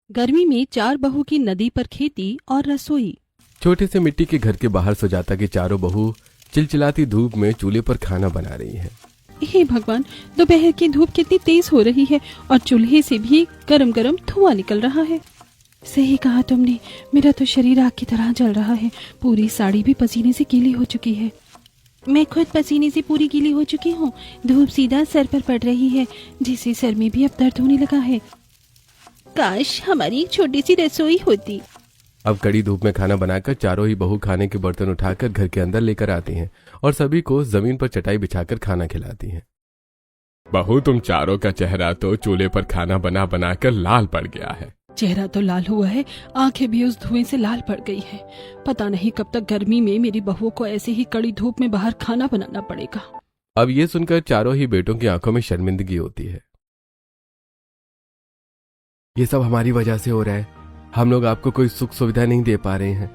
गर्मी में चार बहू की नदी पर खेती और रसोई। छोटे से मिट्टी के घर के बाहर सुजाता की चारों बहू चिलचिलाती धूप में चूल्हे पर खाना बना रही हैं। हे भगवान, दोपहर की धूप कितनी तेज हो रही है और चूल्हे से भी गरम गरम धुआं निकल रहा है। सही कहा तुमने, मेरा तो शरीर आग की तरह जल रहा है। पूरी साड़ी भी पसीने से गीली हो चुकी है। मैं खुद पसीने से पूरी गीली हो चुकी हूँ। धूप सीधा सर पर पड़ रही है, जिससे सर में भी अब दर्द होने लगा है। काश हमारी एक छोटी सी रसोई होती। अब कड़ी धूप में खाना बनाकर चारों ही बहू खाने के बर्तन उठाकर घर के अंदर लेकर आती हैं और सभी को जमीन पर चटाई बिछाकर खाना खिलाती हैं। बहू, तुम चारों का चेहरा तो चूल्हे पर खाना बना बनाकर लाल पड़ गया है। चेहरा तो लाल हुआ है, आंखें भी उस धुएं से लाल पड़ गई हैं। पता नहीं कब तक गर्मी में मेरी बहुओं को ऐसे ही कड़ी धूप में बाहर खाना बनाना पड़ेगा। अब ये सुनकर चारों ही बेटों की आंखों में शर्मिंदगी होती है। ये सब हमारी वजह से हो रहा है। हम लोग आपको कोई सुख सुविधा नहीं दे पा रहे हैं,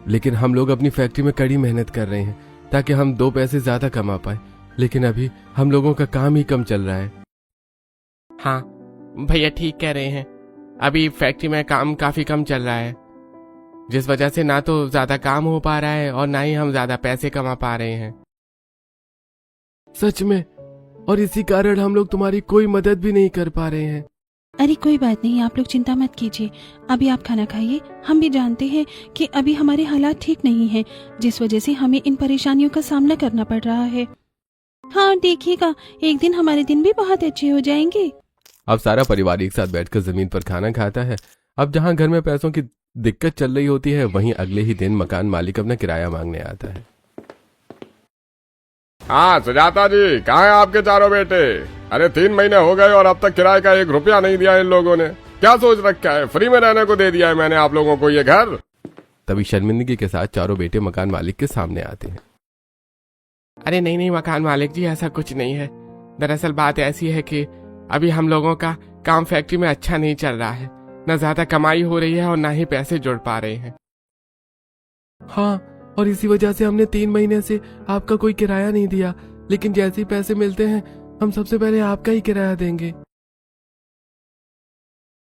लेकिन हम लोग अपनी फैक्ट्री में कड़ी मेहनत कर रहे हैं ताकि हम 2 पैसे ज्यादा कमा पाए, लेकिन अभी हम लोगों का काम ही कम चल रहा है। हाँ भैया, ठीक कह रहे हैं। अभी फैक्ट्री में काम काफी कम चल रहा है, जिस वजह से ना तो ज्यादा काम हो पा रहा है और ना ही हम ज्यादा पैसे कमा पा रहे हैं। सच में, और इसी कारण हम लोग तुम्हारी कोई मदद भी नहीं कर पा रहे हैं। अरे कोई बात नहीं, आप लोग चिंता मत कीजिए। अभी आप खाना खाइए। हम भी जानते हैं कि अभी हमारे हालात ठीक नहीं हैं, जिस वजह से हमें इन परेशानियों का सामना करना पड़ रहा है। हाँ देखिएगा, एक दिन हमारे दिन भी बहुत अच्छे हो जाएंगे। अब सारा परिवार एक साथ बैठकर जमीन पर खाना खाता है। अब जहाँ घर में पैसों की दिक्कत चल रही होती है, वहीं अगले ही दिन मकान मालिक अपना किराया मांगने आता है। हाँ सुजाता जी, कहाँ हैं आपके चारों बेटे? अरे 3 महीने हो गए और अब तक किराए का 1 रुपया नहीं दिया इन लोगों ने। क्या सोच रखा है? फ्री में रहने को दे दिया है मैंने आप लोगों को ये घर। तभी शर्मिंदगी के साथ चारों बेटे मकान मालिक के सामने आते हैं। अरे नहीं नहीं मकान मालिक जी, ऐसा कुछ नहीं है। दरअसल बात ऐसी है कि अभी हम लोगों का काम फैक्ट्री में अच्छा नहीं चल रहा है। न ज्यादा कमाई हो रही है और ना ही पैसे जुड़ पा रहे हैं। हाँ, और इसी वजह से हमने 3 महीने से आपका कोई किराया नहीं दिया, लेकिन जैसे ही पैसे मिलते हैं हम सबसे पहले आपका ही किराया देंगे।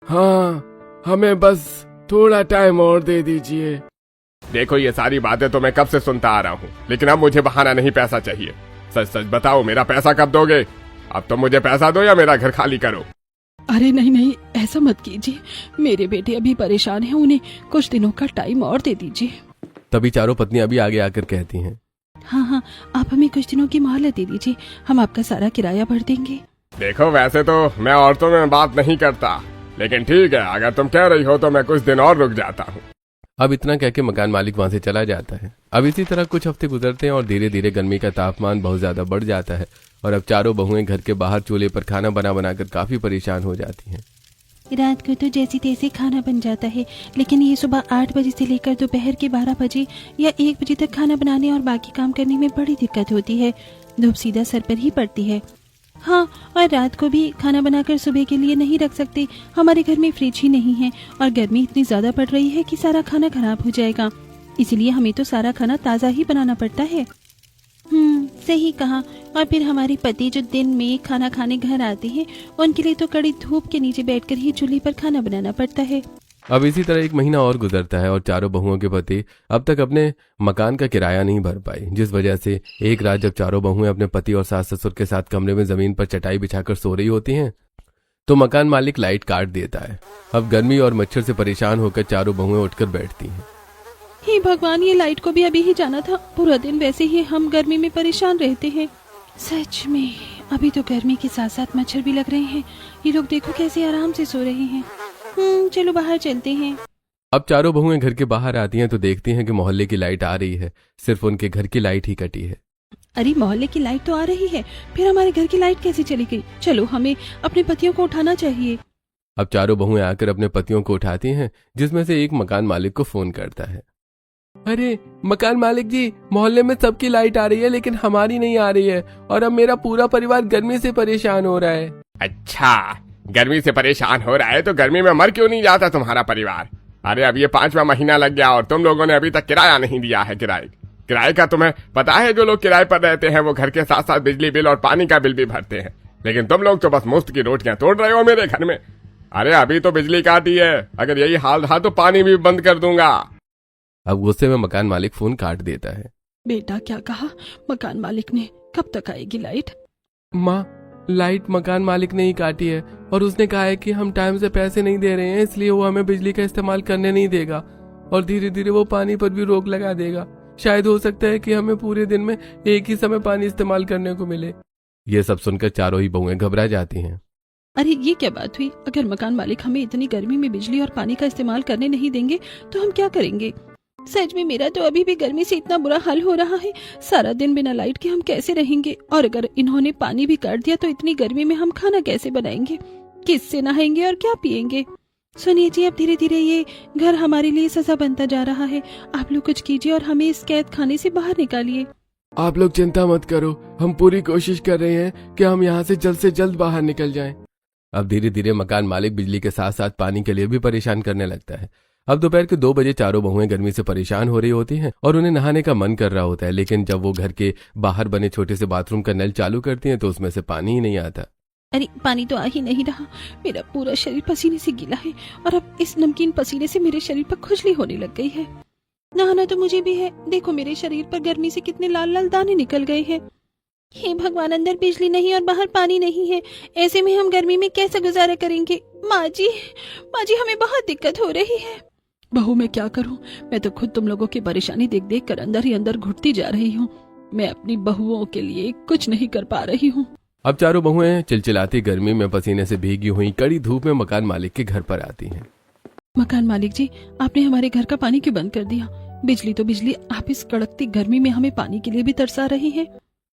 हाँ, हमें बस थोड़ा टाइम और दे दीजिए। देखो, ये सारी बातें तो मैं कब से सुनता आ रहा हूँ, लेकिन अब मुझे बहाना नहीं, पैसा चाहिए। सच सच बताओ, मेरा पैसा कब दोगे? अब तो मुझे पैसा दो या मेरा घर खाली करो। अरे नहीं नहीं, ऐसा मत कीजिए। मेरे बेटे अभी परेशान हैं, उन्हें कुछ दिनों का टाइम और दे दीजिए। तभी चारों पत्नियां भी आगे आकर कहती हैं, हाँ हाँ, आप हमें कुछ दिनों की मोहलत दे दीजिए, हम आपका सारा किराया भर देंगे। देखो, वैसे तो मैं औरतों में बात नहीं करता, लेकिन ठीक है, अगर तुम कह रही हो तो मैं कुछ दिन और रुक जाता हूँ। अब इतना कह के मकान मालिक वहां से चला जाता है। अब इसी तरह कुछ हफ्ते गुजरते हैं और धीरे धीरे गर्मी का तापमान बहुत ज्यादा बढ़ जाता है और अब चारों बहुएं घर के बाहर चूल्हे पर खाना बना बनाकर काफी परेशान हो जाती हैं। रात को तो जैसे तैसे खाना बन जाता है, लेकिन ये सुबह 8 बजे से लेकर दोपहर के 12 बजे या 1 बजे तक खाना बनाने और बाकी काम करने में बड़ी दिक्कत होती है। धूप सीधा सर पर ही पड़ती है। हाँ, और रात को भी खाना बनाकर सुबह के लिए नहीं रख सकते। हमारे घर में फ्रिज ही नहीं है और गर्मी इतनी ज्यादा पड़ रही है कि सारा खाना खराब हो जाएगा। इसलिए हमें तो सारा खाना ताज़ा ही बनाना पड़ता है। सही कहा। और फिर हमारे पति जो दिन में खाना खाने घर आते हैं, उनके लिए तो कड़ी धूप के नीचे बैठकर ही चूल्हे पर खाना बनाना पड़ता है। अब इसी तरह 1 महीना और गुजरता है और चारों बहुओं के पति अब तक अपने मकान का किराया नहीं भर पाए, जिस वजह से एक रात जब चारों बहुएं अपने पति और सास ससुर के साथ कमरे में जमीन पर चटाई बिछाकर सो रही होती हैं, तो मकान मालिक लाइट काट देता है। अब गर्मी और मच्छर से परेशान होकर चारों बहुएं उठकर बैठती हैं। हे भगवान, ये लाइट को भी अभी ही जाना था। पूरा दिन वैसे ही हम गर्मी में परेशान रहते हैं। सच में अभी तो गर्मी के साथ साथ मच्छर भी लग रहे हैं। ये लोग देखो कैसे आराम से सो रहे हैं। चलो बाहर चलते हैं। अब चारों बहुएं घर के बाहर आती हैं तो देखती हैं कि मोहल्ले की लाइट आ रही है, सिर्फ उनके घर की लाइट ही कटी है। अरे मोहल्ले की लाइट तो आ रही है, फिर हमारे घर की लाइट कैसे चली गई? चलो हमें अपने पतियों को उठाना चाहिए। अब चारों बहुएं आकर अपने पतियों को उठाती हैं, जिसमें से एक मकान मालिक को फोन करता है। अरे मकान मालिक जी, मोहल्ले में सबकी लाइट आ रही है लेकिन हमारी नहीं आ रही है और अब मेरा पूरा परिवार गर्मी से परेशान हो रहा है। अच्छा, गर्मी से परेशान हो रहा है तो गर्मी में मर क्यों नहीं जाता तुम्हारा परिवार? अरे अब ये 5वां महीना लग गया और तुम लोगों ने अभी तक किराया नहीं दिया है। किराए का तुम्हें पता है? जो लोग किराए पर रहते हैं वो घर के साथ साथ बिजली बिल और पानी का बिल भी भरते हैं, लेकिन तुम लोग तो बस मुफ्त की रोटियां तोड़ रहे हो मेरे घर में। अरे अभी तो बिजली काटी है, अगर यही हाल रहा तो पानी भी बंद कर दूंगा। अब गुस्से में मकान मालिक फोन काट देता है। बेटा क्या कहा मकान मालिक ने? कब तक आएगी लाइट? माँ, लाइट मकान मालिक ने ही काटी है और उसने कहा है कि हम टाइम से पैसे नहीं दे रहे हैं, इसलिए वो हमें बिजली का इस्तेमाल करने नहीं देगा और धीरे धीरे वो पानी पर भी रोक लगा देगा। शायद हो सकता है कि हमें पूरे दिन में एक ही समय पानी इस्तेमाल करने को मिले। ये सब सुनकर चारों ही बहुएं घबरा जाती हैं। अरे ये क्या बात हुई? अगर मकान मालिक हमें इतनी गर्मी में बिजली और पानी का इस्तेमाल करने नहीं देंगे तो हम क्या करेंगे? सच में मेरा तो अभी भी गर्मी से इतना बुरा हाल हो रहा है। सारा दिन बिना लाइट के हम कैसे रहेंगे? और अगर इन्होंने पानी भी काट दिया तो इतनी गर्मी में हम खाना कैसे बनाएंगे? किससे नहाएंगे और क्या पिएंगे? सुनिए जी, अब धीरे धीरे ये घर हमारे लिए सजा बनता जा रहा है। आप लोग कुछ कीजिए और हमें इस कैद खाने से बाहर निकालिए। आप लोग चिंता मत करो, हम पूरी कोशिश कर रहे हैं कि हम यहाँ से जल्द बाहर निकल जाएं। अब धीरे धीरे मकान मालिक बिजली के साथ साथ पानी के लिए भी परेशान करने लगता है। अब दोपहर के 2 बजे चारों बहुएं गर्मी से परेशान हो रही होती हैं और उन्हें नहाने का मन कर रहा होता है, लेकिन जब वो घर के बाहर बने छोटे से बाथरूम का नल चालू करती हैं तो उसमें से पानी ही नहीं आता। अरे पानी तो आ ही नहीं रहा। मेरा पूरा शरीर पसीने से गीला है और अब इस नमकीन पसीने से मेरे शरीर पर खुजली होने लग गई है। नहाना तो मुझे भी है। देखो मेरे शरीर पर गर्मी से कितने लाल लाल दाने निकल गए हैं। हे भगवान, अंदर बिजली नहीं और बाहर पानी नहीं है। ऐसे में हम गर्मी में कैसे गुजारा करेंगे? माँ जी हमें बहुत दिक्कत हो रही है। बहू मैं क्या करूं? मैं तो खुद तुम लोगों की परेशानी देख देख कर अंदर ही अंदर घुटती जा रही हूँ। मैं अपनी बहुओं के लिए कुछ नहीं कर पा रही हूँ। अब चारों बहुएं चिलचिलाती गर्मी में पसीने से भीगी हुई कड़ी धूप में मकान मालिक के घर पर आती हैं। मकान मालिक जी, आपने हमारे घर का पानी क्यों बंद कर दिया? बिजली तो बिजली, आप इस कड़कती गर्मी में हमें पानी के लिए भी तरसा रही हैं।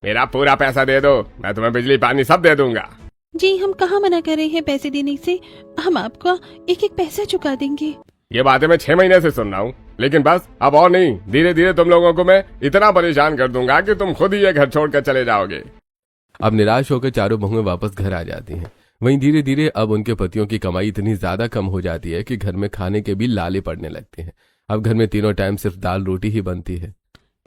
मेरा पूरा पैसा दे दो, मैं तुम्हें बिजली पानी सब दे दूंगा। जी हम कहाँ मना कर रहे हैं पैसे देने से। हम आपका एक एक पैसा चुका देंगे। ये बातें मैं 6 महीने से सुन रहा हूँ, लेकिन बस अब और नहीं। धीरे धीरे तुम लोगों को मैं इतना परेशान कर दूंगा कि तुम खुद ही ये घर छोड़कर चले जाओगे। अब निराश होकर चारों बहुएं वापस घर आ जाती हैं। वहीं धीरे धीरे अब उनके पतियों की कमाई इतनी ज्यादा कम हो जाती है कि घर में खाने के भी लाले पड़ने लगते हैं। अब घर में तीनों टाइम सिर्फ दाल रोटी ही बनती है।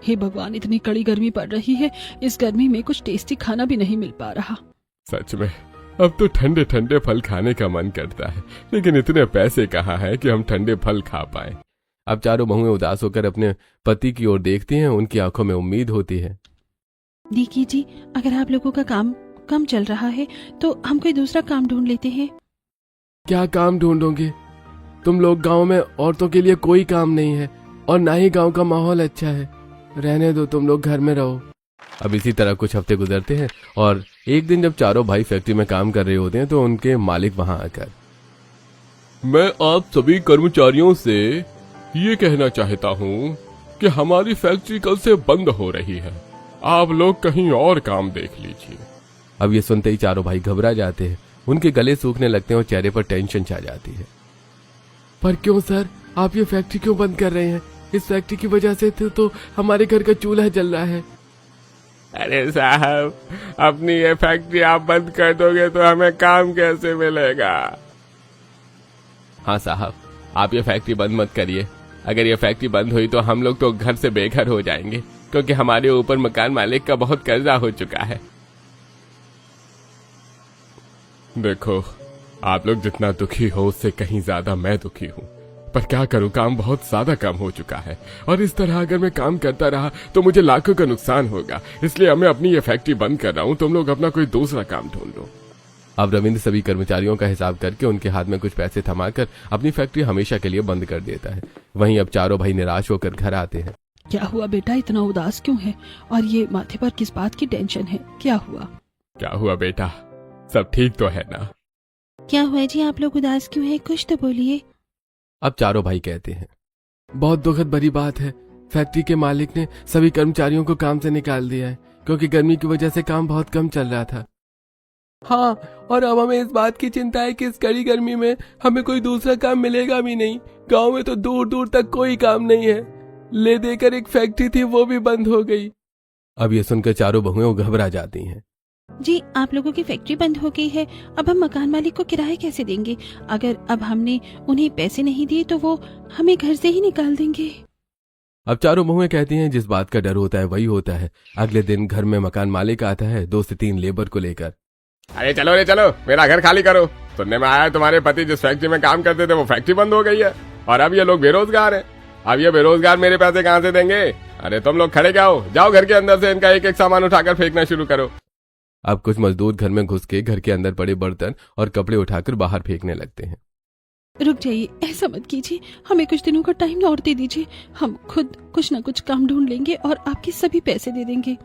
हे भगवान, इतनी कड़ी गर्मी पड़ रही है, इस गर्मी में कुछ टेस्टी खाना भी नहीं मिल पा रहा। सच में अब तो ठंडे ठंडे फल खाने का मन करता है, लेकिन इतने पैसे कहाँ हैं कि हम ठंडे फल खा पाए। अब चारों बहुएं उदास होकर अपने पति की ओर देखती हैं। उनकी आंखों में उम्मीद होती है। देखिए जी, अगर आप लोगों का काम कम चल रहा है तो हम कोई दूसरा काम ढूंढ लेते हैं। क्या काम ढूंढोगे? तुम लोग गांव में औरतों के लिए कोई काम नहीं है और ना ही गांव का माहौल अच्छा है। रहने दो, तुम लोग घर में रहो। अब इसी तरह कुछ हफ्ते गुजरते हैं और एक दिन जब चारों भाई फैक्ट्री में काम कर रहे होते हैं तो उनके मालिक वहां आकर, मैं आप सभी कर्मचारियों से ये कहना चाहता हूँ कि हमारी फैक्ट्री कल से बंद हो रही है। आप लोग कहीं और काम देख लीजिए। अब ये सुनते ही चारों भाई घबरा जाते हैं। उनके गले सूखने लगते हैं और चेहरे पर टेंशन छा जाती है। पर क्यों सर, आप ये फैक्ट्री क्यों बंद कर रहे हैं? इस फैक्ट्री की वजह से तो हमारे घर का चूल्हा जल रहा है। अरे साहब, अपनी ये फैक्ट्री आप बंद कर दोगे तो हमें काम कैसे मिलेगा? हाँ साहब, आप ये फैक्ट्री बंद मत करिए। अगर ये फैक्ट्री बंद हुई तो हम लोग तो घर से बेघर हो जाएंगे, क्योंकि हमारे ऊपर मकान मालिक का बहुत कर्जा हो चुका है। देखो, आप लोग जितना दुखी हो उससे कहीं ज्यादा मैं दुखी हूँ। पर क्या करूँ, काम बहुत ज्यादा कम हो चुका है और इस तरह अगर मैं काम करता रहा तो मुझे लाखों का नुकसान होगा। इसलिए मैं अपनी ये फैक्ट्री बंद कर रहा हूँ। तुम लोग अपना कोई दूसरा काम ढूंढ लो। अब रविंद्र सभी कर्मचारियों का हिसाब करके उनके हाथ में कुछ पैसे थमाकर अपनी फैक्ट्री हमेशा के लिए बंद कर देता है। वहीं अब चारों भाई निराश होकर घर आते हैं। क्या हुआ बेटा, इतना उदास क्यों है? और ये माथे पर किस बात की टेंशन है? क्या हुआ? क्या हुआ बेटा, सब ठीक तो है ना? क्या हुआ जी, आप लोग उदास क्यों हैं? कुछ तो बोलिए। अब चारों भाई कहते हैं, बहुत दुखद भरी बात है। फैक्ट्री के मालिक ने सभी कर्मचारियों को काम से निकाल दिया है, क्योंकि गर्मी की वजह से काम बहुत कम चल रहा था। हाँ, और अब हमें इस बात की चिंता है कि इस कड़ी गर्मी में हमें कोई दूसरा काम मिलेगा भी नहीं। गांव में तो दूर दूर तक कोई काम नहीं है। ले देकर एक फैक्ट्री थी, वो भी बंद हो गई। अब ये सुनकर चारों बहुएं घबरा जाती हैं। जी, आप लोगों की फैक्ट्री बंद हो गई है। अब हम मकान मालिक को किराया कैसे देंगे? अगर अब हमने उन्हें पैसे नहीं दिए तो वो हमें घर से ही निकाल देंगे। अब चारों बहुएं कहती हैं, जिस बात का डर होता है वही होता है। अगले दिन घर में मकान मालिक आता है 2 से 3 लेबर को लेकर। अरे चलो रे चलो, मेरा घर खाली करो। सुनने में आया है तुम्हारे पति जिस फैक्ट्री में काम करते थे वो फैक्ट्री बंद हो गई है और अब ये लोग बेरोजगार हैं। अब ये बेरोजगार मेरे पैसे कहाँ से देंगे? अरे तुम लोग खड़े क्या हो, जाओ घर के अंदर से इनका एक एक सामान उठाकर फेंकना शुरू करो। अब कुछ मजदूर घर में घुस के घर के अंदर पड़े बर्तन और कपड़े उठाकर बाहर फेंकने लगते हैं। रुक जाइए, ऐसा मत कीजिए, हमें कुछ दिनों का टाइम और दे दीजिए। हम खुद कुछ न कुछ काम ढूंढ लेंगे और आपके सभी पैसे दे देंगे।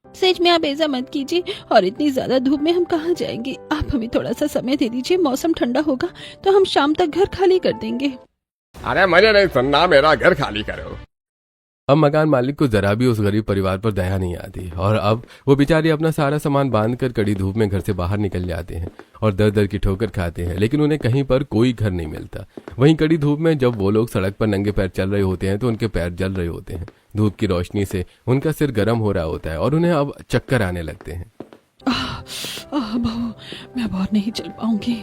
सच में आप ऐसा मत कीजिए, और इतनी ज्यादा धूप में हम कहाँ जाएंगे। आप हमें थोड़ा सा समय दे दीजिए, मौसम ठंडा होगा तो हम शाम तक घर खाली कर देंगे। अरे मुझे नहीं सुनना, मेरा घर खाली करो। अब मकान मालिक को जरा भी उस गरीब परिवार पर दया नहीं आती और अब वो बेचारे अपना सारा सामान बांधकर कड़ी धूप में घर से बाहर निकल जाते हैं और दर दर की ठोकर खाते हैं, लेकिन उन्हें कहीं पर कोई घर नहीं मिलता। वहीं कड़ी धूप में जब वो लोग सड़क पर नंगे पैर चल रहे होते हैं तो उनके पैर जल रहे होते हैं। धूप की रोशनी से उनका सिर गर्म हो रहा होता है और उन्हें अब चक्कर आने लगते हैं। बहू, मैं अब और नहीं चल पाऊंगी,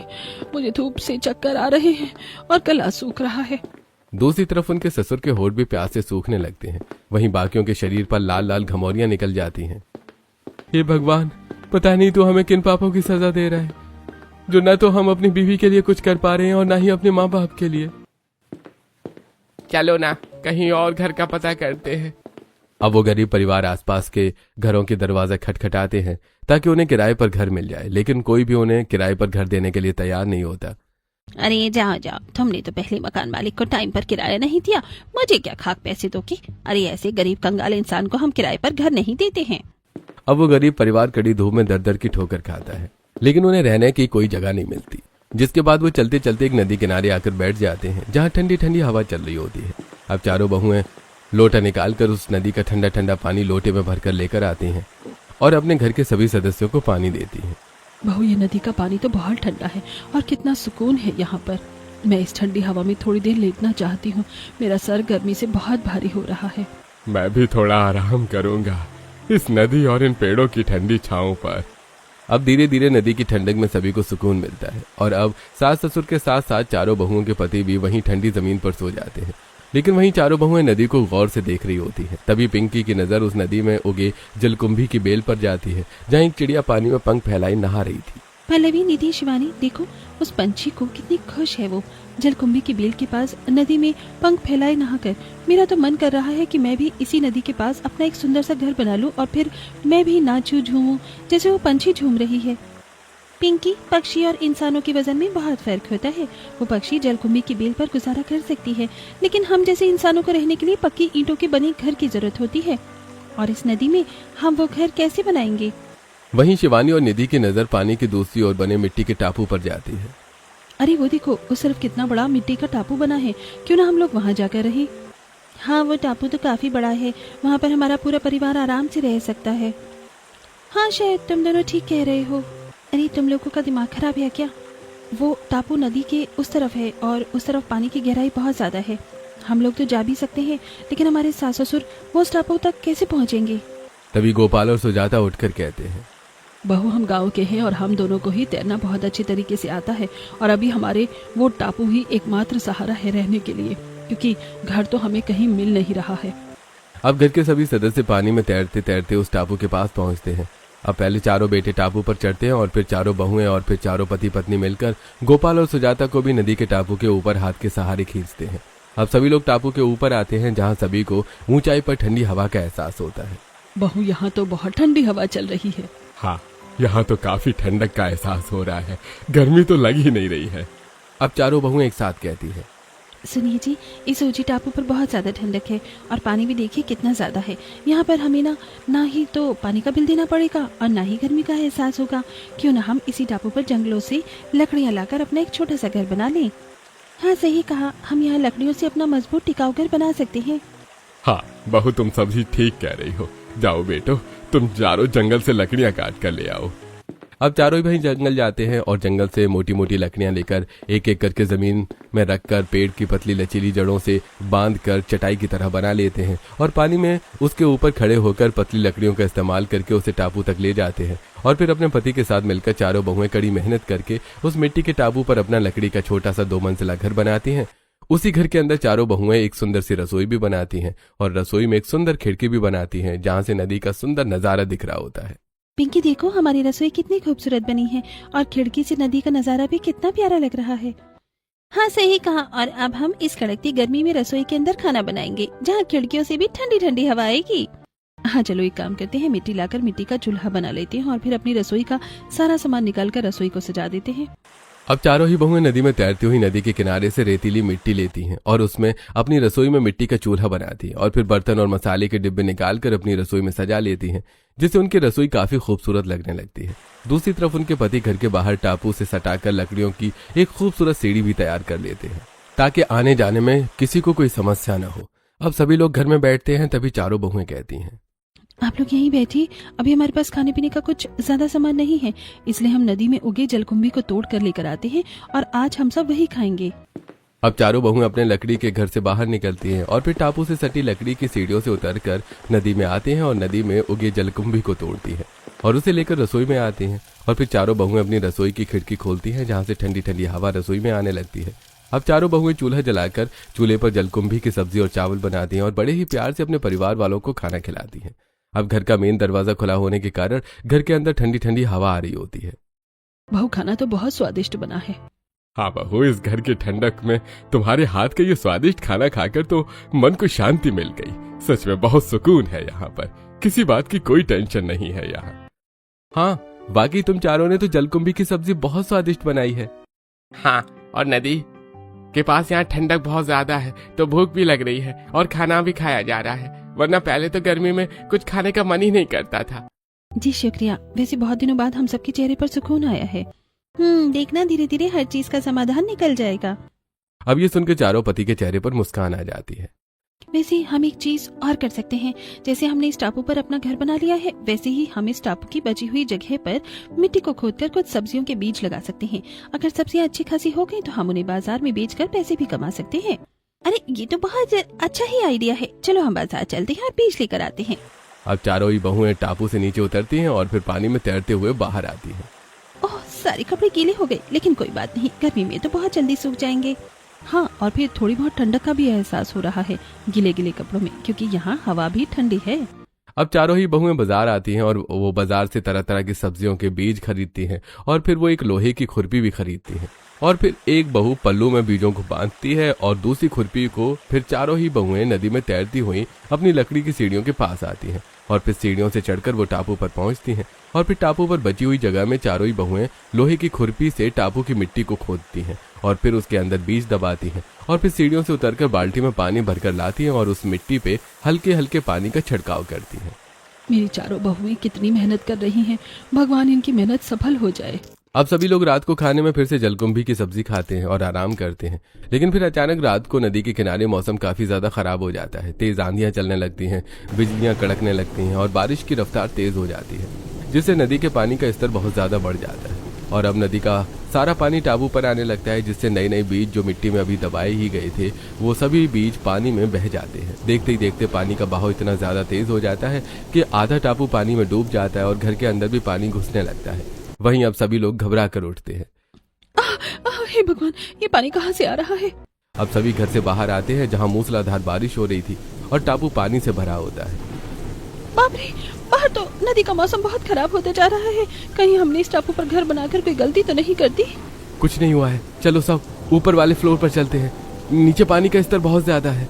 मुझे धूप से चक्कर आ रहे हैं और गला सूख रहा है। दूसरी तरफ उनके ससुर के होठ भी प्यास से सूखने लगते हैं। वहीं बाकियों के शरीर पर लाल लाल घमौरियां निकल जाती हैं। हे भगवान, पता नहीं तो हमें किन पापों की सजा दे रहा है, जो न तो हम अपनी बीवी के लिए कुछ कर पा रहे हैं और न ही अपने माँ बाप के लिए। चलो ना, कहीं और घर का पता करते हैं। अब वो गरीब परिवार आसपास के घरों के दरवाजे खटखटाते हैं ताकि उन्हें किराए पर घर मिल जाए, लेकिन कोई भी उन्हें किराए पर घर देने के लिए तैयार नहीं होता। अरे जाओ जाओ, तुमने तो पहले मकान मालिक को टाइम पर किराया नहीं दिया, मुझे क्या खाक पैसे दो की। अरे ऐसे गरीब कंगाल इंसान को हम किराए पर घर नहीं देते हैं। अब वो गरीब परिवार कड़ी धूप में दर दर की ठोकर खाता है, लेकिन उन्हें रहने की कोई जगह नहीं मिलती। जिसके बाद वो चलते चलते एक नदी किनारे आकर बैठ जाते हैं जहाँ ठंडी ठंडी हवा चल रही होती है। अब चारों बहुएं लोटा निकालकर उस नदी का ठंडा ठंडा पानी लोटे में भरकर लेकर आती हैं और अपने घर के सभी सदस्यों को पानी देती हैं। बहू, ये नदी का पानी तो बहुत ठंडा है और कितना सुकून है यहाँ पर। मैं इस ठंडी हवा में थोड़ी देर लेटना चाहती हूँ, मेरा सर गर्मी से बहुत भारी हो रहा है। मैं भी थोड़ा आराम करूंगा इस नदी और इन पेड़ों की ठंडी छांव पर। अब धीरे धीरे नदी की ठंडक में सभी को सुकून मिलता है और अब सास ससुर के साथ साथ चारों बहुओं के पति भी वहीं ठंडी जमीन पर सो जाते हैं। लेकिन वहीं चारों बहुएं नदी को गौर से देख रही होती हैं। तभी पिंकी की नजर उस नदी में उगे जलकुंभी की बेल पर जाती है जहाँ एक चिड़िया पानी में पंख फैलाई नहा रही थी। पल्लवी, निधि, शिवानी, देखो उस पंछी को, कितनी खुश है वो जलकुंभी की बेल के पास नदी में पंख फैलाए नहाकर। मेरा तो मन कर रहा है कि मैं भी इसी नदी के पास अपना एक सुंदर सा घर बना लूं और फिर मैं भी नाचूं झूमूं जैसे वो पंछी झूम रही है। पिंकी, पक्षी और इंसानों के वजन में बहुत फर्क होता है। वो पक्षी जलकुंभी की बेल पर गुजारा कर सकती है, लेकिन हम जैसे इंसानों को रहने के लिए पक्की ईंटों के बने घर की जरूरत होती है, और इस नदी में हम वो घर कैसे बनाएंगे? वहीं शिवानी और निधि की नजर पानी की दूसरी ओर बने मिट्टी के टापू पर जाती है। अरे वो देखो, उस तरफ कितना बड़ा मिट्टी का टापू बना है, क्यों ना हम लोग वहाँ जाकर रहे। हाँ, वो टापू तो काफी बड़ा है, वहाँ पर हमारा पूरा परिवार आराम से रह सकता है। हाँ, शायद तुम दोनों ठीक कह रहे हो। अरे तुम लोगों का दिमाग खराब है क्या? वो टापू नदी के उस तरफ है और उस तरफ पानी की गहराई बहुत ज्यादा है। हम लोग तो जा भी सकते हैं, लेकिन हमारे सास ससुर वो उस टापू तक कैसे पहुँचेंगे? तभी गोपाल और सुजाता उठकर कहते हैं, बहू, हम गांव के हैं और हम दोनों को ही तैरना बहुत अच्छे तरीके से आता है, और अभी हमारे वो टापू ही एकमात्र सहारा है रहने के लिए, क्योंकि घर तो हमें कहीं मिल नहीं रहा है। अब घर के सभी सदस्य पानी में तैरते तैरते उस टापू के पास पहुंचते हैं। अब पहले चारों बेटे टापू पर चढ़ते हैं और फिर चारों बहुएं और फिर चारों पति पत्नी मिलकर गोपाल और सुजाता को भी नदी के टापू के ऊपर हाथ के सहारे खींचते हैं। अब सभी लोग टापू के ऊपर आते हैं जहाँ सभी को ऊंचाई पर ठंडी हवा का एहसास होता है। बहू, यहाँ तो बहुत ठंडी हवा चल रही है। हाँ, यहाँ तो काफी ठंडक का एहसास हो रहा है, गर्मी तो लग ही नहीं रही है। अब चारों बहुएं एक साथ कहती हैं, सुनिए जी, इस ऊंची टापू पर बहुत ज्यादा ठंडक है और पानी भी देखिए कितना ज्यादा है। यहाँ पर हमें ना ही तो पानी का बिल देना पड़ेगा और ना ही गर्मी का एहसास होगा। क्यों ना हम इसी टापू पर जंगलों से लकड़ियाँ लाकर अपना एक छोटा सा घर बना लें। हाँ, सही कहा, हम यहाँ लकड़ियों से अपना मजबूत टिकाऊ घर बना सकते हैं। हाँ बहू, तुम सभी ठीक कह रही हो। जाओ बेटो, तुम चारों जंगल से लकड़ियाँ काट कर ले आओ। अब चारों भाई जंगल जाते हैं और जंगल से मोटी मोटी लकड़ियां लेकर एक एक करके जमीन में रखकर पेड़ की पतली लचीली जड़ों से बांधकर चटाई की तरह बना लेते हैं और पानी में उसके ऊपर खड़े होकर पतली लकड़ियों का इस्तेमाल करके उसे टापू तक ले जाते हैं। और फिर अपने पति के साथ मिलकर चारों बहुएं कड़ी मेहनत करके उस मिट्टी के टापू पर अपना लकड़ी का छोटा सा 2 मंजिला घर बनाती हैं। उसी घर के अंदर चारों बहुएं एक सुंदर सी रसोई भी बनाती हैं और रसोई में एक सुंदर खिड़की भी बनाती हैं जहां से नदी का सुंदर नजारा दिख रहा होता है। पिंकी देखो, हमारी रसोई कितनी खूबसूरत बनी है और खिड़की से नदी का नजारा भी कितना प्यारा लग रहा है। हाँ सही कहा। और अब हम इस कड़कती गर्मी में रसोई के अंदर खाना बनाएंगे, जहाँ खिड़कियों से भी ठंडी ठंडी हवा आएगी। हाँ चलो एक काम करते हैं, मिट्टी लाकर मिट्टी का चूल्हा बना लेते हैं और फिर अपनी रसोई का सारा सामान निकालकर रसोई को सजा देते हैं। अब चारों ही बहुएं नदी में तैरती हुई नदी के किनारे से रेतीली मिट्टी लेती हैं और उसमें अपनी रसोई में मिट्टी का चूल्हा बनाती हैं और फिर बर्तन और मसाले के डिब्बे निकालकर अपनी रसोई में सजा लेती हैं, जिससे उनकी रसोई काफी खूबसूरत लगने लगती है। दूसरी तरफ उनके पति घर के बाहर टापू से सटाकर लकड़ियों की एक खूबसूरत सीढ़ी भी तैयार कर लेते हैं ताकि आने जाने में किसी को कोई समस्या न हो। अब सभी लोग घर में बैठते हैं, तभी चारों बहुएं कहती हैं, आप लोग यहीं बैठिए, अभी हमारे पास खाने पीने का कुछ ज्यादा सामान नहीं है, इसलिए हम नदी में उगे जलकुंभी को तोड़ कर लेकर आते हैं और आज हम सब वही खाएंगे। अब चारों बहुएं अपने लकड़ी के घर से बाहर निकलती हैं और फिर टापू से सटी लकड़ी की सीढ़ियों से उतरकर नदी में आते हैं और नदी में उगे जलकुंभी को तोड़ती हैं और उसे लेकर रसोई में आती हैं और फिर चारों बहुएं अपनी रसोई की खिड़की खोलती हैं, जहां से ठंडी ठंडी हवा रसोई में आने लगती है। अब चारों बहुएं चूल्हा जलाकर चूल्हे पर जलकुंभी की सब्जी और चावल बनाती हैं और बड़े ही प्यार से अपने परिवार वालों को खाना खिलाती हैं। अब घर का मेन दरवाजा खुला होने के कारण घर के अंदर ठंडी ठंडी हवा आ रही होती है। बहू खाना तो बहुत स्वादिष्ट बना है। हाँ बहू, इस घर की ठंडक में तुम्हारे हाथ का ये स्वादिष्ट खाना खाकर तो मन को शांति मिल गई। सच में बहुत सुकून है यहाँ पर, किसी बात की कोई टेंशन नहीं है यहाँ। हाँ बाकी तुम चारों ने तो जलकुंभी की सब्जी बहुत स्वादिष्ट बनाई है। हाँ, और नदी के पास यहाँ ठंडक बहुत ज्यादा है तो भूख भी लग रही है और खाना भी खाया जा रहा है, वरना पहले तो गर्मी में कुछ खाने का मन ही नहीं करता था। जी शुक्रिया, वैसे बहुत दिनों बाद हम सबके चेहरे पर सुकून आया है। देखना धीरे धीरे हर चीज का समाधान निकल जाएगा। अब ये सुनकर चारों पति के चेहरे पर मुस्कान आ जाती है। वैसे हम एक चीज और कर सकते हैं, जैसे हमने इस टापू पर अपना घर बना लिया है, वैसे ही हम इस टापू की बची हुई जगह पर मिट्टी को खोदकर कुछ सब्जियों के बीज लगा सकते हैं। अगर सब्जियां अच्छी खासी हो गई तो हम उन्हें बाजार में बेचकर पैसे भी कमा सकते हैं। अरे ये तो बहुत अच्छा ही आइडिया है, चलो हम बाजार चलते हैं और बीज लेकर आते हैं। अब चारों ही बहुएं टापू से नीचे उतरती हैं और फिर पानी में तैरते हुए बाहर आती हैं। ओह सारे कपड़े गीले हो गए, लेकिन कोई बात नहीं, गर्मी में तो बहुत जल्दी सूख जाएंगे। हाँ, और फिर थोड़ी बहुत ठंडक का भी एहसास हो रहा है गीले गीले कपड़ों में, क्योंकि यहाँ हवा भी ठंडी है। अब चारों ही बहुएं बाजार आती हैं और वो बाजार से तरह तरह की सब्जियों के बीज खरीदती हैं और फिर वो एक लोहे की खुरपी भी खरीदती हैं और फिर एक बहू पल्लू में बीजों को बांधती है और दूसरी खुरपी को फिर चारों ही बहुएं नदी में तैरती हुई अपनी लकड़ी की सीढ़ियों के पास आती हैं और फिर सीढ़ियों से चढ़कर वो टापू पर पहुंचती हैं और फिर टापू पर बची हुई जगह में चारों ही बहुएं लोहे की खुरपी से टापू की मिट्टी को खोदती हैं और फिर उसके अंदर बीज दबाती हैं और फिर सीढ़ियों से उतरकर बाल्टी में पानी भरकर लाती हैं और उस मिट्टी पे हल्के हल्के पानी का छिड़काव करती हैं। मेरी चारों बहुएं कितनी मेहनत कर रही हैं, भगवान इनकी मेहनत सफल हो जाए। अब सभी लोग रात को खाने में फिर से जलकुंभी की सब्जी खाते हैं और आराम करते हैं, लेकिन फिर अचानक रात को नदी के किनारे मौसम काफी ज्यादा खराब हो जाता है। तेज आंधियां चलने लगती हैं, बिजलियां कड़कने लगती हैं और बारिश की रफ्तार तेज हो जाती है, जिससे नदी के पानी का स्तर बहुत ज्यादा बढ़ जाता है और अब नदी का सारा पानी टापू पर आने लगता है, जिससे नए नए बीज जो मिट्टी में अभी दबाए ही गए थे वो सभी बीज पानी में बह जाते हैं। देखते ही देखते पानी का बहाव इतना ज्यादा तेज हो जाता है कि आधा टापू पानी में डूब जाता है और घर के अंदर भी पानी घुसने लगता है। वहीं अब सभी लोग घबरा कर उठते हैं। हे भगवान, ये पानी कहाँ से आ रहा है? अब सभी घर से बाहर आते हैं जहाँ मूसलाधार बारिश हो रही थी और टापू पानी से भरा होता है। बाप रे, बाहर तो नदी का मौसम बहुत खराब होता जा रहा है, कहीं हमने इस टापू पर घर बनाकर कोई गलती तो नहीं कर दी? कुछ नहीं हुआ है, चलो सब ऊपर वाले फ्लोर पर चलते हैं, नीचे पानी का स्तर बहुत ज्यादा है।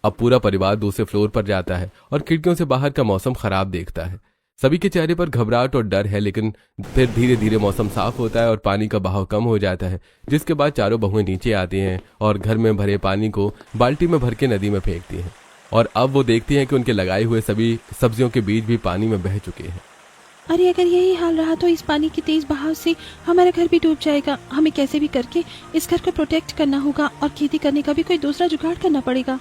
अब पूरा परिवार दूसरे फ्लोर पर जाता है और खिड़कियों से बाहर का मौसम खराब देखता है। सभी के चेहरे पर घबराहट और डर है, लेकिन फिर धीरे धीरे मौसम साफ होता है और पानी का बहाव कम हो जाता है, जिसके बाद चारों बहुएं नीचे आती हैं और घर में भरे पानी को बाल्टी में भर के नदी में फेंकती हैं और अब वो देखती हैं कि उनके लगाए हुए सभी सब्जियों के बीज भी पानी में बह चुके हैं। अरे अगर यही हाल रहा तो इस पानी के तेज बहाव से हमारा घर भी डूब जाएगा। हमें कैसे भी करके इस घर को प्रोटेक्ट करना होगा और खेती करने का भी कोई दूसरा जुगाड़ करना पड़ेगा।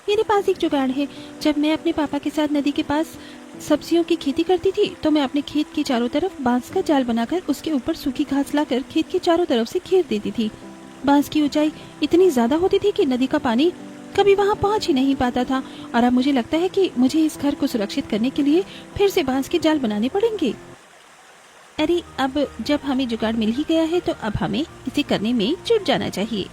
मेरे पास एक जुगाड़ है। जब मैं अपने पापा के साथ नदी के पास सब्जियों की खेती करती थी तो मैं अपने खेत के चारों तरफ बांस का जाल बनाकर उसके ऊपर सूखी घास लाकर खेत के चारों तरफ से घेर देती थी। बांस की ऊंचाई इतनी ज्यादा होती थी कि नदी का पानी कभी वहां पहुंच ही नहीं पाता था और अब मुझे लगता है कि मुझे इस घर को सुरक्षित करने के लिए फिर से बांस के जाल बनाने पड़ेंगे। अरे अब जब हमें जुगाड़ मिल ही गया है तो अब हमें इसे करने में जुट जाना चाहिए।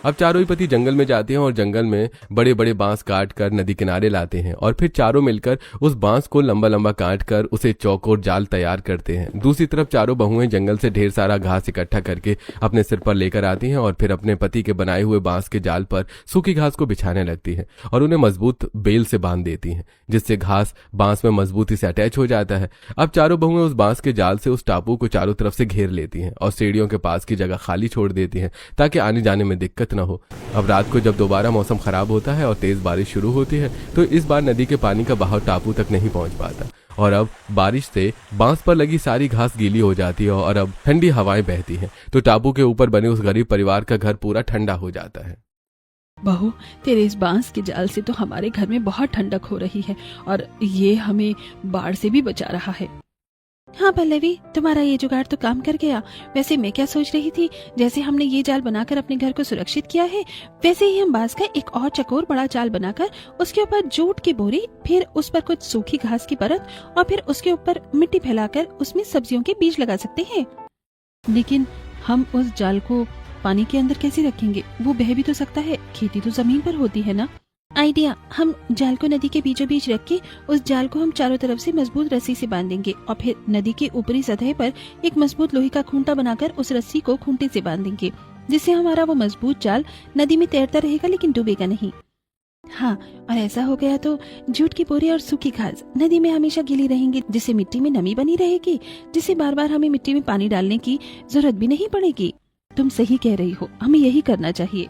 अब चारों ही पति जंगल में जाते हैं और जंगल में बड़े बड़े बांस काट कर नदी किनारे लाते हैं और फिर चारों मिलकर उस बांस को लंबा लंबा काट कर उसे चौकोर जाल तैयार करते हैं। दूसरी तरफ चारों बहुएं जंगल से ढेर सारा घास इकट्ठा करके अपने सिर पर लेकर आती हैं और फिर अपने पति के बनाए हुए बांस के जाल पर सूखी घास को बिछाने लगती हैं और उन्हें मजबूत बेल से बांध देती हैं, जिससे घास बांस में मजबूती से अटैच हो जाता है। अब चारों बहुएं उस बांस के जाल से उस टापू को चारों तरफ से घेर लेती हैं और सीढ़ियों के पास की जगह खाली छोड़ देती हैं ताकि आने जाने में दिक्कत न हो। अब रात को जब दोबारा मौसम खराब होता है और तेज बारिश शुरू होती है तो इस बार नदी के पानी का बहाव टापू तक नहीं पहुंच पाता और अब बारिश से बांस पर लगी सारी घास गीली हो जाती है और अब ठंडी हवाएं बहती हैं तो टापू के ऊपर बने उस गरीब परिवार का घर पूरा ठंडा हो जाता है। बहू, तेरे इस बांस के जाल से तो हमारे घर में बहुत ठंडक हो रही है और ये हमें बाढ़ से भी बचा रहा है। हाँ पल्लवी, तुम्हारा ये जुगाड़ तो काम कर गया। वैसे मैं क्या सोच रही थी, जैसे हमने ये जाल बनाकर अपने घर को सुरक्षित किया है, वैसे ही हम बांस का एक और चकोर बड़ा जाल बनाकर उसके ऊपर जूट की बोरी, फिर उस पर कुछ सूखी घास की परत और फिर उसके ऊपर मिट्टी फैलाकर उसमें सब्जियों के बीज लगा सकते हैं। लेकिन हम उस जाल को पानी के अंदर कैसे रखेंगे? वो बह भी तो सकता है, खेती तो जमीन पर होती है ना। आइडिया, हम जाल को नदी के बीचों बीच रख के उस जाल को हम चारों तरफ से मजबूत रस्सी से बांधेंगे और फिर नदी के ऊपरी सतह पर एक मजबूत लोहे का खूंटा बनाकर उस रस्सी को खूंटे से बांधेंगे, जिससे हमारा वो मजबूत जाल नदी में तैरता रहेगा लेकिन डूबेगा नहीं। हाँ, और ऐसा हो गया तो जूट की बोरी और सूखी घास नदी में हमेशा गीली रहेंगी, जिससे मिट्टी में नमी बनी रहेगी, जिससे बार बार हमें मिट्टी में पानी डालने की जरूरत भी नहीं पड़ेगी। तुम सही कह रही हो, हमें यही करना चाहिए।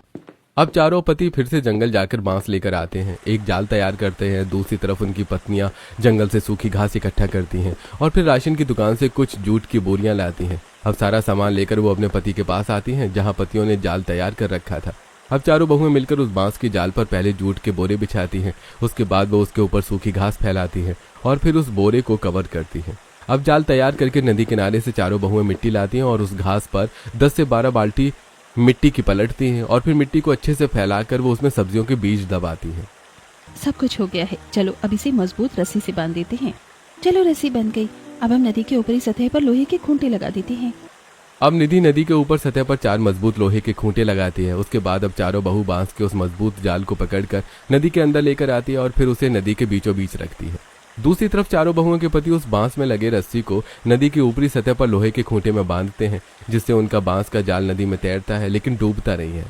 अब चारों पति फिर से जंगल जाकर बांस लेकर आते हैं, एक जाल तैयार करते हैं। दूसरी तरफ उनकी पत्नियां जंगल से सूखी घास इकट्ठा करती हैं और फिर राशन की दुकान से कुछ जूट की बोरियां लाती हैं। अब सारा सामान लेकर वो अपने पति के पास आती हैं जहां पतियों ने जाल तैयार कर रखा था। अब चारों बहुएं मिलकर उस बांस के जाल पर पहले जूट के बोरे बिछाती हैं, उसके बाद वो उसके ऊपर सूखी घास फैलाती हैं और फिर उस बोरे को कवर करती हैं। अब जाल तैयार करके नदी किनारे से चारों बहुएं मिट्टी लाती हैं और उस घास पर 10 से 12 बाल्टी मिट्टी की पलटती हैं और फिर मिट्टी को अच्छे से फैलाकर वो उसमें सब्जियों के बीज दबाती हैं। सब कुछ हो गया है, चलो अब इसे मजबूत रस्सी से बांध देते हैं। चलो, रस्सी बन गई। अब हम नदी के ऊपरी सतह पर लोहे के खूंटे लगा देते हैं। अब निधि नदी के ऊपर सतह पर 4 मजबूत लोहे के खूंटे लगाती है। उसके बाद अब चारों बहू बांस के उस मजबूत जाल को पकड़कर नदी के अंदर लेकर आती है और फिर उसे नदी के बीचों बीच रखती है। दूसरी तरफ चारों बहुओं के पति उस बांस में लगे रस्सी को नदी की ऊपरी सतह पर लोहे के खूंटे में बांधते हैं, जिससे उनका बांस का जाल नदी में तैरता है लेकिन डूबता नहीं है।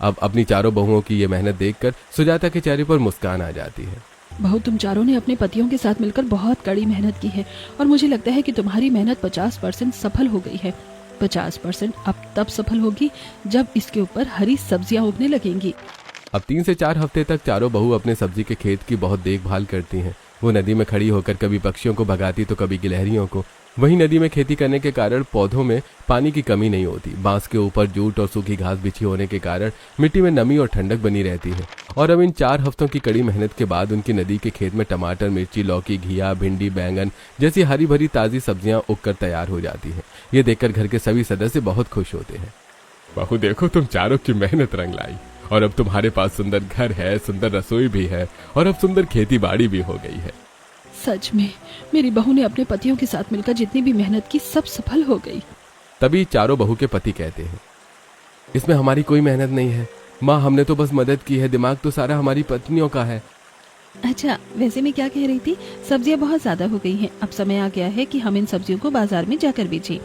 अब अपनी चारों बहुओं की ये मेहनत देखकर सुजाता के चेहरे पर मुस्कान आ जाती है। बहू, तुम चारों ने अपने पतियों के साथ मिलकर बहुत कड़ी मेहनत की है और मुझे लगता है कि तुम्हारी मेहनत 50% सफल हो गई है। 50% अब तब सफल होगी जब इसके ऊपर हरी सब्जियां उगने लगेंगी। अब 3 से 4 हफ्ते तक चारों बहू अपने सब्जी के खेत की बहुत देखभाल करती हैं। वो नदी में खड़ी होकर कभी पक्षियों को भगाती तो कभी गिलहरियों को। वहीं नदी में खेती करने के कारण पौधों में पानी की कमी नहीं होती। बांस के ऊपर जूट और सूखी घास बिछी होने के कारण मिट्टी में नमी और ठंडक बनी रहती है। और अब इन 4 हफ्तों की कड़ी मेहनत के बाद उनकी नदी के खेत में टमाटर, मिर्ची, लौकी, घिया, भिंडी, बैंगन जैसी हरी भरी ताजी सब्जियां उगकर तैयार हो जाती हैं। ये देखकर घर के सभी सदस्य बहुत खुश होते हैं। बहू देखो, तुम चारों की मेहनत रंग लाई और अब तुम्हारे पास सुंदर घर है, सुंदर रसोई भी है और अब सुंदर खेती बाड़ी भी हो गई है। सच में मेरी बहू ने अपने पतियों के साथ मिलकर जितनी भी मेहनत की सब सफल हो गई। तभी चारों बहू के पति कहते हैं, इसमें हमारी कोई मेहनत नहीं है माँ, हमने तो बस मदद की है, दिमाग तो सारा हमारी पत्नियों का है। अच्छा, वैसे मैं क्या कह रही थी, सब्जियां बहुत ज्यादा हो गई हैं। अब समय आ गया है कि हम इन सब्जियों को बाजार में जाकर बेचें।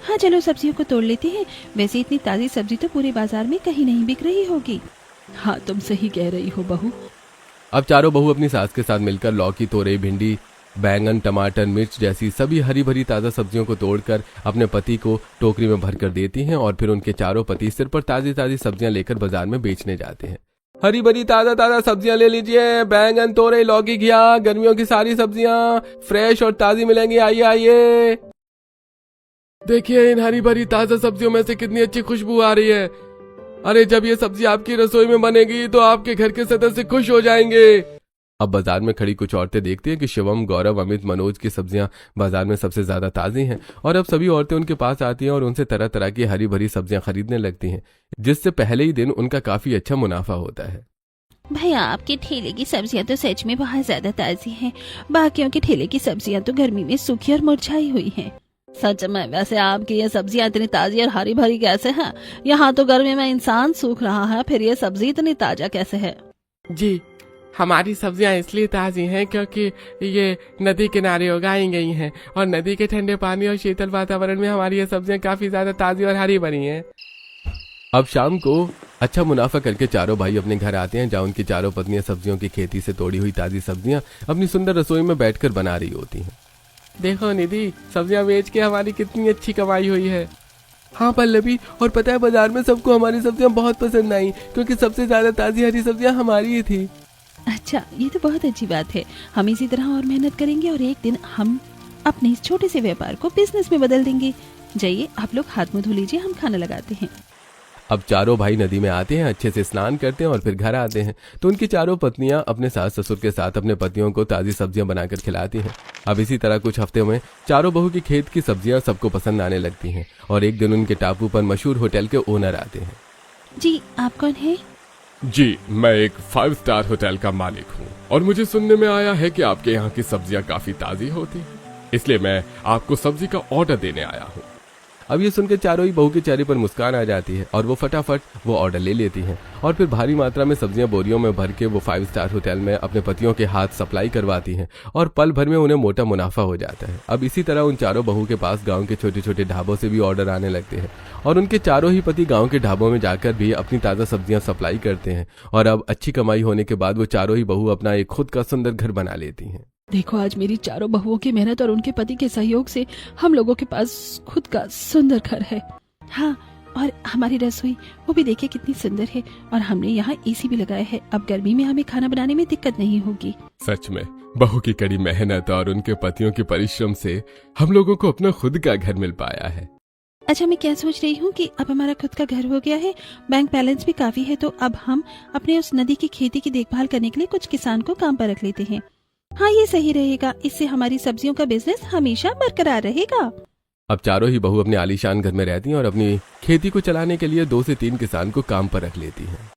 हाँ चलो, सब्जियों को तोड़ लेते हैं। वैसे इतनी ताजी सब्जी तो पूरे बाजार में कहीं नहीं बिक रही होगी। हाँ, तुम सही कह रही हो बहू। अब चारों बहू अपनी सास के साथ मिलकर लौकी, तोरई, भिंडी, बैंगन, टमाटर, मिर्च जैसी सभी हरी भरी ताजा सब्जियों को तोड़कर अपने पति को टोकरी में भरकर देती हैं और फिर उनके चारों पति सिर पर ताजी ताजी सब्जियां लेकर बाजार में बेचने जाते हैं। हरी भरी ताजा ताजा सब्जियां ले लीजिए, बैंगन, तोरई, लौकी, घिया, गर्मियों की सारी सब्जियां फ्रेश और ताजी मिलेंगी, आइए आइए। देखिए इन हरी भरी ताजा सब्जियों में से कितनी अच्छी खुशबू आ रही है। अरे जब ये सब्जी आपकी रसोई में बनेगी तो आपके घर के सदस्य खुश हो जाएंगे। अब बाजार में खड़ी कुछ औरतें देखती हैं कि शिवम, गौरव, अमित, मनोज की सब्जियां बाजार में सबसे ज्यादा ताजी हैं और अब सभी औरतें उनके पास आती हैं और उनसे तरह तरह की हरी भरी सब्जियां खरीदने लगती हैं, जिससे पहले ही दिन उनका काफी अच्छा मुनाफा होता है। भैया, आपके ठेले की सब्जियां तो सच में बहुत ज्यादा ताजी हैं। बाकियों के ठेले की सब्जियां तो गर्मी में सूखी और मुरझाई हुई हैं। सच में वैसे आपकी ये सब्जियां इतनी ताजी और हरी भरी कैसे हैं? यहाँ तो गर्मी में इंसान सूख रहा है, फिर ये सब्जी इतनी ताजा कैसे है? जी, हमारी सब्जियां इसलिए ताजी हैं क्योंकि ये नदी किनारे उगाई गई हैं और नदी के ठंडे पानी और शीतल वातावरण में हमारी ये सब्जियां काफी ज्यादा ताजी और हरी भरी हैं। अब शाम को अच्छा मुनाफा करके चारों भाई अपने घर आते हैं, जहाँ उनकी चारों पत्नियां सब्जियों की खेती से तोड़ी हुई ताजी सब्जियां अपनी सुंदर रसोई में बैठकर बना रही होती हैं। देखो निधि, सब्जियां बेच के हमारी कितनी अच्छी कमाई हुई है। हाँ पल्लवी, और पता है बाजार में सबको हमारी सब्जियां बहुत पसंद आई, क्योंकि सबसे ज्यादा ताजी हरी सब्जियां हमारी ही थी। अच्छा, ये तो बहुत अच्छी बात है। हम इसी तरह और मेहनत करेंगे और एक दिन हम अपने इस छोटे से व्यापार को बिजनेस में बदल देंगे। जाइए आप लोग हाथ मुंह धो लीजिए, हम खाना लगाते हैं। अब चारों भाई नदी में आते हैं, अच्छे से स्नान करते हैं और फिर घर आते हैं तो उनकी चारों पत्नियां अपने सास ससुर के साथ अपने पतियों को ताजी सब्जियां बनाकर खिलाती हैं। अब इसी तरह कुछ हफ्ते में चारों बहू की खेत की सब्जियां सबको पसंद आने लगती हैं और एक दिन उनके टापू पर मशहूर होटल के ओनर आते हैं। जी, आप कौन है? जी, मैं एक 5 स्टार होटल का मालिक हूँ और मुझे सुनने में आया है कि आपके यहाँ की सब्जियां काफी ताजी होती हैं, इसलिए मैं आपको सब्जी का ऑर्डर देने आया हूँ। अब ये सुनकर चारों ही बहू के चेहरे पर मुस्कान आ जाती है और वो फटाफट वो ऑर्डर ले लेती हैं और फिर भारी मात्रा में सब्जियां बोरियों में भर के वो 5 स्टार होटल में अपने पतियों के हाथ सप्लाई करवाती हैं और पल भर में उन्हें मोटा मुनाफा हो जाता है। अब इसी तरह उन चारों बहू के पास गांव के छोटे छोटे ढाबों से भी ऑर्डर आने लगते हैं और उनके चारों ही पति गाँव के ढाबों में जाकर भी अपनी ताज़ा सब्जियां सप्लाई करते हैं और अब अच्छी कमाई होने के बाद वो चारों ही बहू अपना एक खुद का सुंदर घर बना लेती हैं। देखो, आज मेरी चारों बहुओं की मेहनत और उनके पति के सहयोग से हम लोगों के पास खुद का सुंदर घर है। हाँ, और हमारी रसोई वो भी देखिए कितनी सुंदर है और हमने यहाँ एसी भी लगाया है। अब गर्मी में हमें खाना बनाने में दिक्कत नहीं होगी। सच में बहू की कड़ी मेहनत और उनके पतियों के परिश्रम से हम लोगों को अपना खुद का घर मिल पाया है। अच्छा, मैं क्या सोच रही हूँ कि अब हमारा खुद का घर हो गया है, बैंक बैलेंस भी काफी है, तो अब हम अपने उस नदी की खेती की देखभाल करने के लिए कुछ किसान को काम पर रख लेते हैं। हाँ, ये सही रहेगा। इससे हमारी सब्जियों का बिजनेस हमेशा बरकरार रहेगा। अब चारों ही बहू अपने आलीशान घर में रहती हैं और अपनी खेती को चलाने के लिए 2 से 3 किसान को काम पर रख लेती हैं।